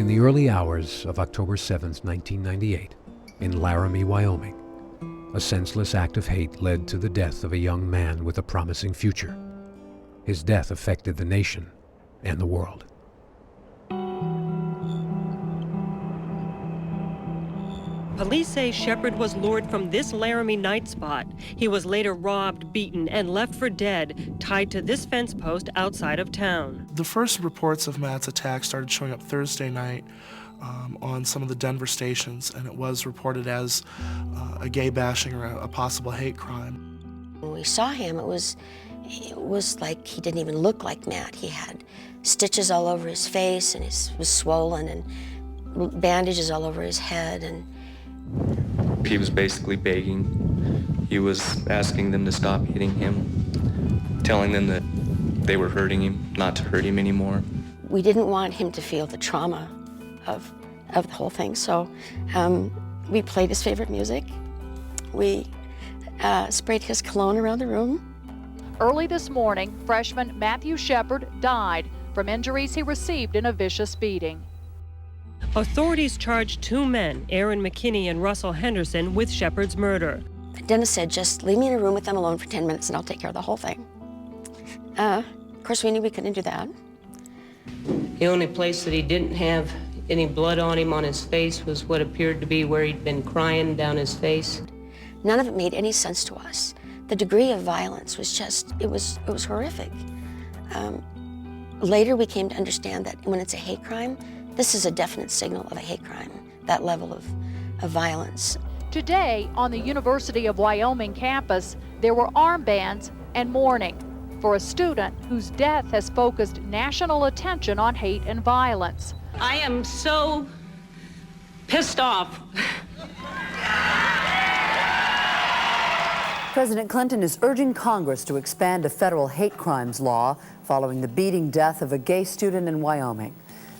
In the early hours of October 7, 1998, in Laramie, Wyoming, a senseless act of hate led to the death of a young man with a promising future. His death affected the nation and the world. Police say Shepard was lured from this Laramie night spot. He was later robbed, beaten, and left for dead, tied to this fence post outside of town. The first reports of Matt's attack started showing up Thursday night on some of the Denver stations, and it was reported as a gay bashing or a possible hate crime. When we saw him, it was like he didn't even look like Matt. He had stitches all over his face, and he was swollen, and bandages all over his head. And he was basically begging. He was asking them to stop hitting him, telling them that they were hurting him, not to hurt him anymore. We didn't want him to feel the trauma of the whole thing, so we played his favorite music. We sprayed his cologne around the room. Early this morning, freshman Matthew Shepard died from injuries he received in a vicious beating. Authorities charged two men, Aaron McKinney and Russell Henderson, with Shepard's murder. Dennis said, just leave me in a room with them alone for 10 minutes and I'll take care of the whole thing. Of course, we knew we couldn't do that. The only place that he didn't have any blood on him on his face was what appeared to be where he'd been crying down his face. None of it made any sense to us. The degree of violence was just, it was horrific. Later we came to understand that when it's a hate crime, this is a definite signal of a hate crime, that level of violence. Today, on the University of Wyoming campus, there were armbands and mourning for a student whose death has focused national attention on hate and violence. I am so pissed off. President Clinton is urging Congress to expand a federal hate crimes law following the beating death of a gay student in Wyoming.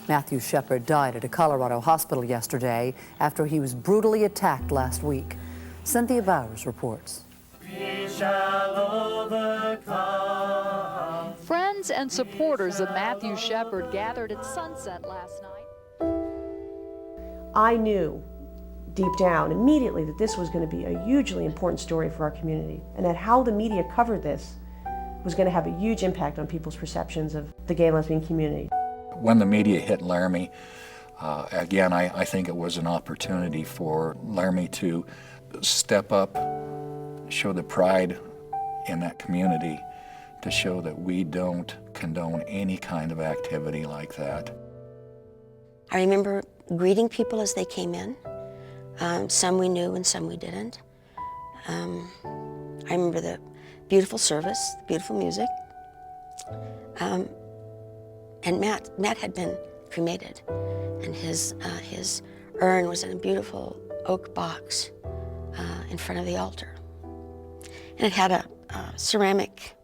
Matthew Shepard died at a Colorado hospital yesterday after he was brutally attacked last week. Cynthia Bowers reports. We shall overcome. Friends and supporters of Matthew Shepard gathered at sunset last night. I knew deep down immediately that this was going to be a hugely important story for our community, and that how the media covered this was going to have a huge impact on people's perceptions of the gay and lesbian community. When the media hit Laramie, again, I think it was an opportunity for Laramie to step up, show the pride in that community, to show that we don't condone any kind of activity like that. I remember greeting people as they came in. Some we knew and some we didn't. I remember the beautiful service, the beautiful music. And Matt had been cremated, and his urn was in a beautiful oak box in front of the altar. And it had a ceramic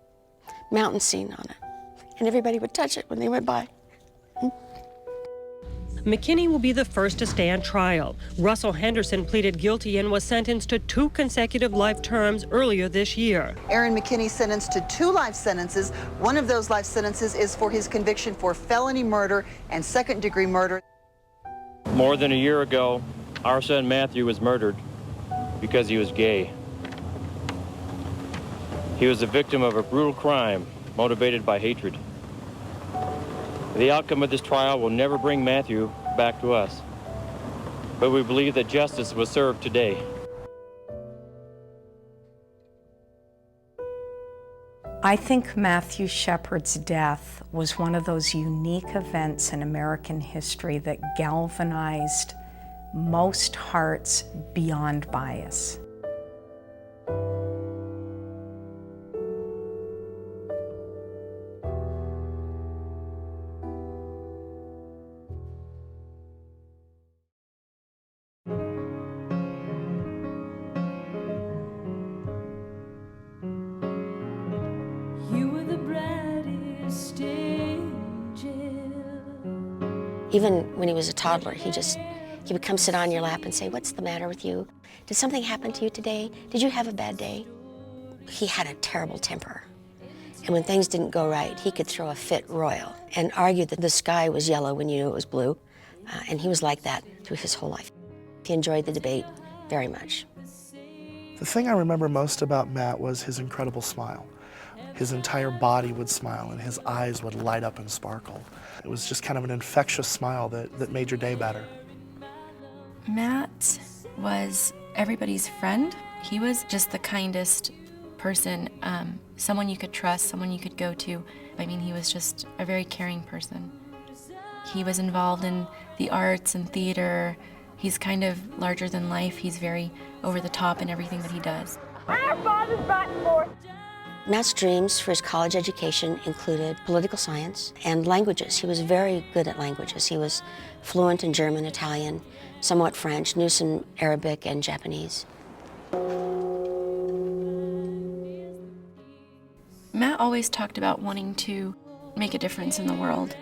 mountain scene on it, and everybody would touch it when they went by. McKinney will be the first to stand trial. Russell Henderson pleaded guilty and was sentenced to 2 consecutive life terms earlier this year. Aaron McKinney sentenced to 2 life sentences. One of those life sentences is for his conviction for felony murder and second-degree murder. More than a year ago, our son Matthew was murdered because he was gay. He was the victim of a brutal crime motivated by hatred. The outcome of this trial will never bring Matthew back to us, but we believe that justice was served today. I think Matthew Shepard's death was one of those unique events in American history that galvanized most hearts beyond bias. Even when he was a toddler, he would come sit on your lap and say, "What's the matter with you? Did something happen to you today? Did you have a bad day?" He had a terrible temper. And when things didn't go right, he could throw a fit royal and argue that the sky was yellow when you knew it was blue. And he was like that through his whole life. He enjoyed the debate very much. The thing I remember most about Matt was his incredible smile. His entire body would smile and his eyes would light up and sparkle. It was just kind of an infectious smile that made your day better. Matt was everybody's friend. He was just the kindest person, someone you could trust, someone you could go to. I mean, he was just a very caring person. He was involved in the arts and theater. He's kind of larger than life. He's very over the top in everything that he does. Our fathers brought forth. Matt's dreams for his college education included political science and languages. He was very good at languages. He was fluent in German, Italian, somewhat French, knew some Arabic and Japanese. Matt always talked about wanting to make a difference in the world.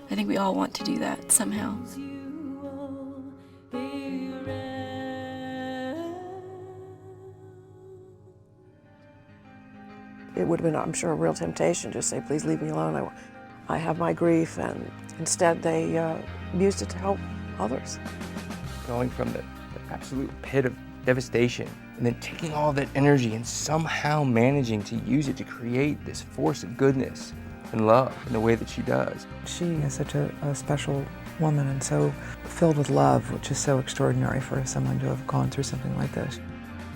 I think we all want to do that somehow. It would have been, I'm sure, a real temptation to say, please leave me alone. I have my grief, and instead they used it to help others. Going from the absolute pit of devastation and then taking all that energy and somehow managing to use it to create this force of goodness and love in the way that she does. She is such a special woman and so filled with love, which is so extraordinary for someone to have gone through something like this.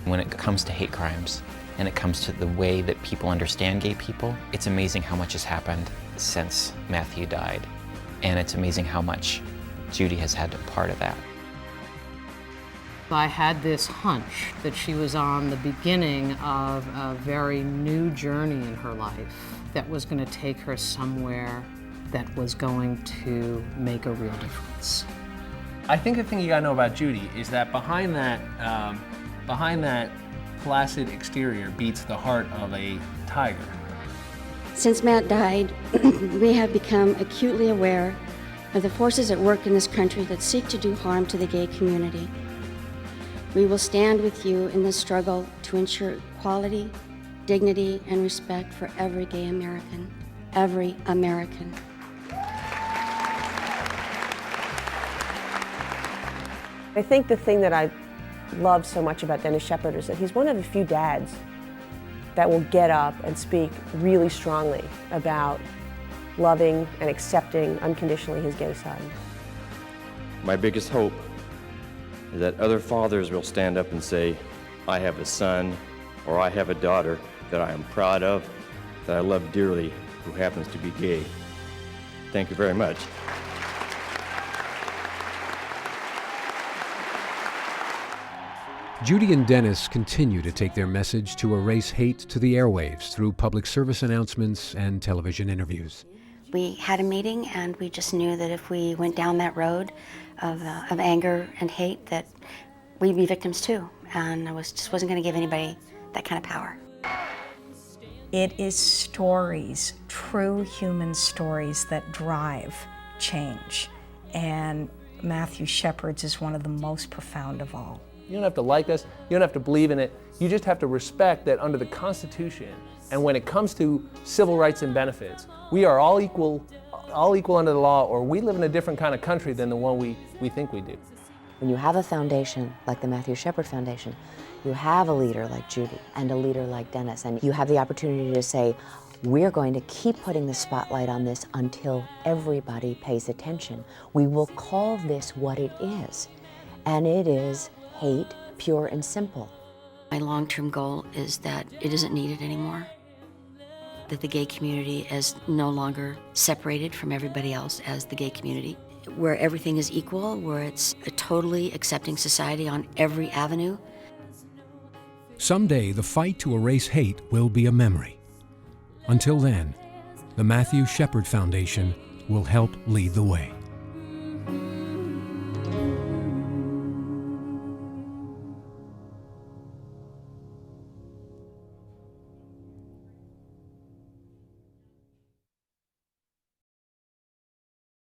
When it comes to hate crimes, and it comes to the way that people understand gay people, it's amazing how much has happened since Matthew died. And it's amazing how much Judy has had a part of that. I had this hunch that she was on the beginning of a very new journey in her life that was going to take her somewhere that was going to make a real difference. I think the thing you gotta know about Judy is that behind that placid exterior beats the heart of a tiger. Since Matt died, we have become acutely aware of the forces at work in this country that seek to do harm to the gay community. We will stand with you in this struggle to ensure equality, dignity, and respect for every gay American. Every American. I think the thing that I love so much about Dennis Shepard is that he's one of the few dads that will get up and speak really strongly about loving and accepting unconditionally his gay son. My biggest hope is that other fathers will stand up and say, I have a son or I have a daughter that I am proud of, that I love dearly, who happens to be gay. Thank you very much. Judy and Dennis continue to take their message to erase hate to the airwaves through public service announcements and television interviews. We had a meeting and we just knew that if we went down that road of anger and hate that we'd be victims too. And I just wasn't going to give anybody that kind of power. It is stories, true human stories that drive change. And Matthew Shepard's is one of the most profound of all. You don't have to like us, you don't have to believe in it, you just have to respect that under the Constitution, and when it comes to civil rights and benefits, we are all equal under the law, or we live in a different kind of country than the one we think we do. When you have a foundation like the Matthew Shepard Foundation, you have a leader like Judy and a leader like Dennis, and you have the opportunity to say, we're going to keep putting the spotlight on this until everybody pays attention. We will call this what it is, and it is hate, pure and simple. My long-term goal is that it isn't needed anymore, that the gay community is no longer separated from everybody else as the gay community, where everything is equal, where it's a totally accepting society on every avenue. Someday, the fight to erase hate will be a memory. Until then, the Matthew Shepard Foundation will help lead the way.